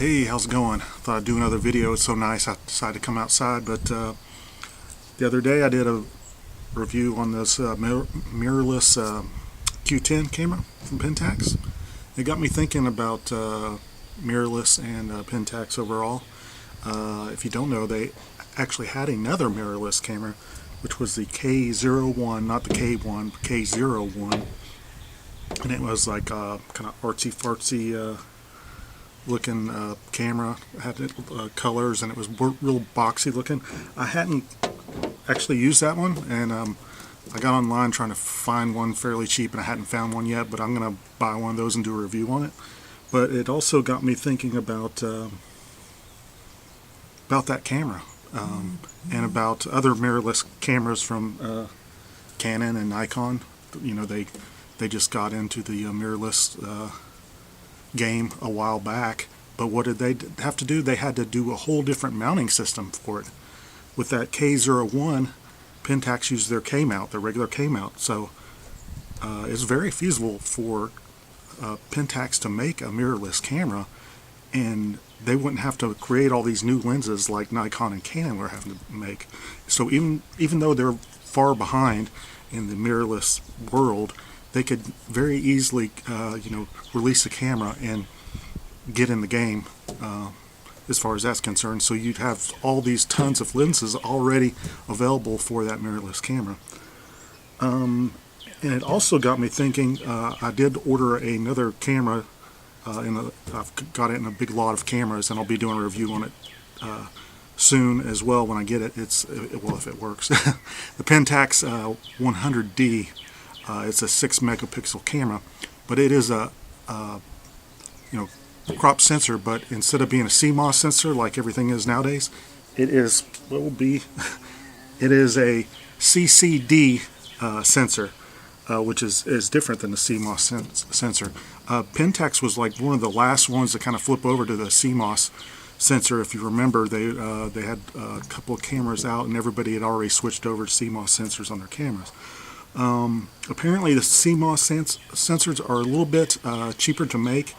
Hey, how's it going? Thought I'd do another video. It's so nice I decided to come outside, but the other day I did a review on this mirrorless Q10 camera from Pentax. It got me thinking about mirrorless and Pentax overall. If you don't know, they actually had another mirrorless camera, which was the K01, not the K1, but K01. And it was like kind of artsy-fartsy looking camera. It had colors, and it was real boxy looking. I hadn't actually used that one, and I got online trying to find one fairly cheap, and I hadn't found one yet, but I'm going to buy one of those and do a review on it. But it also got me thinking about that camera and about other mirrorless cameras from Canon and Nikon. You know, they just got into the mirrorless game a while back, but what did they have to do? They had to do a whole different mounting system for it. With that K01, Pentax used their K-mount, their regular K-mount, so it's very feasible for Pentax to make a mirrorless camera, and they wouldn't have to create all these new lenses like Nikon and Canon were having to make. So even though they're far behind in the mirrorless world, they could very easily, release a camera and get in the game as far as that's concerned. So you'd have all these tons of lenses already available for that mirrorless camera. And it also got me thinking. I did order another camera. I've got it in a big lot of cameras, and I'll be doing a review on it soon as well when I get it. Well, if it works. The Pentax 100D. It's a 6 megapixel camera, but it is a crop sensor. But instead of being a CMOS sensor like everything is nowadays, it is it is a CCD sensor, which is different than the CMOS sensor. Pentax was like one of the last ones to kind of flip over to the CMOS sensor. If you remember, they had a couple of cameras out, and everybody had already switched over to CMOS sensors on their cameras. Apparently the CMOS sensors are a little bit cheaper to make,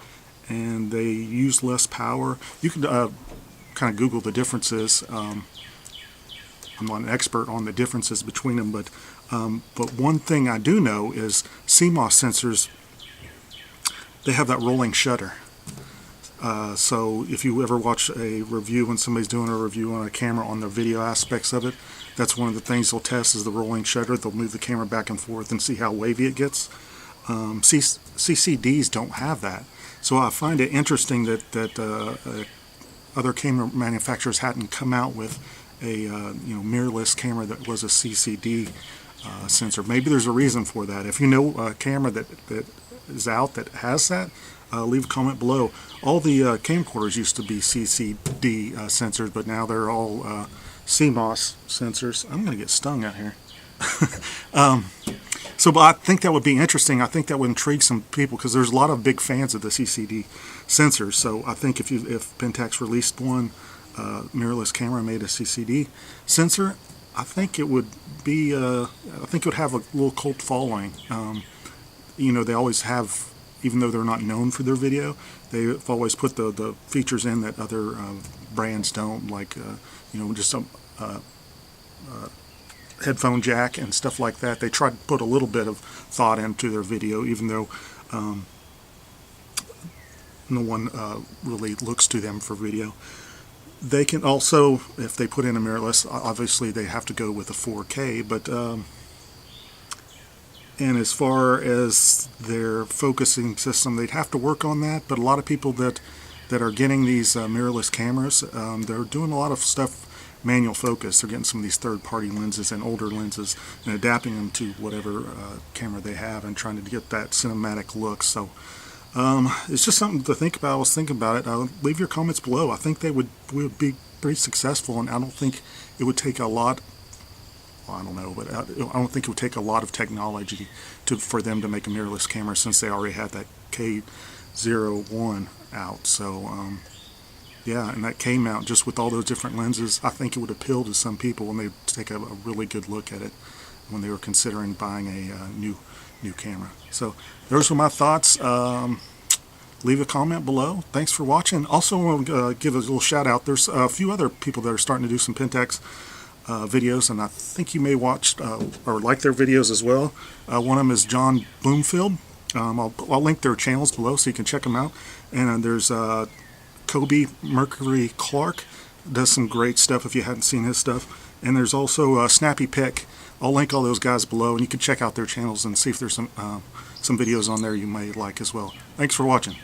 and they use less power. You can kind of Google the differences. I'm not an expert on the differences between them, but one thing I do know is CMOS sensors, they have that rolling shutter. So if you ever watch a review, when somebody's doing a review on a camera, on the video aspects of it, that's one of the things they'll test is the rolling shutter. They'll move the camera back and forth and see how wavy it gets. CCDs don't have that. So I find it interesting that other camera manufacturers hadn't come out with a mirrorless camera that was a CCD sensor. Maybe there's a reason for that. If you know a camera that is out that has that, leave a comment below. All the camcorders used to be CCD sensors, but now they're all CMOS sensors. I'm going to get stung out here. But I think that would be interesting. I think that would intrigue some people because there's a lot of big fans of the CCD sensors. So I think if Pentax released one mirrorless camera made a CCD sensor, I think it would be. I think it would have a little cult following. They always have. Even though they're not known for their video, they've always put the features in that other brands don't, like just some headphone jack and stuff like that. They try to put a little bit of thought into their video, even though no one really looks to them for video. They can also, if they put in a mirrorless, obviously they have to go with a 4K, but and as far as their focusing system, they'd have to work on that. But a lot of people that are getting these mirrorless cameras, they're doing a lot of stuff manual focus. They're getting some of these third-party lenses and older lenses and adapting them to whatever camera they have and trying to get that cinematic look. So it's just something to think about. I was thinking about it. Leave your comments below. I think they would be pretty successful, and I don't think it would take a lot. Well, I don't know, but I don't think it would take a lot of technology for them to make a mirrorless camera, since they already had that K01 out. So yeah, and that K-mount, just with all those different lenses, I think it would appeal to some people when they take a really good look at it when they were considering buying a new camera. So those were my thoughts. leave a comment below. Thanks for watching. Also, I want to give a little shout out. There's a few other people that are starting to do some Pentax videos, and I think you may watch or like their videos as well. One of them is J Bloomfield. I'll link their channels below so you can check them out. And there's Kobie Mercury-Clarke, does some great stuff if you hadn't seen his stuff. And there's also snapppypic. I'll link all those guys below, and you can check out their channels and see if there's some videos on there you may like as well. Thanks for watching.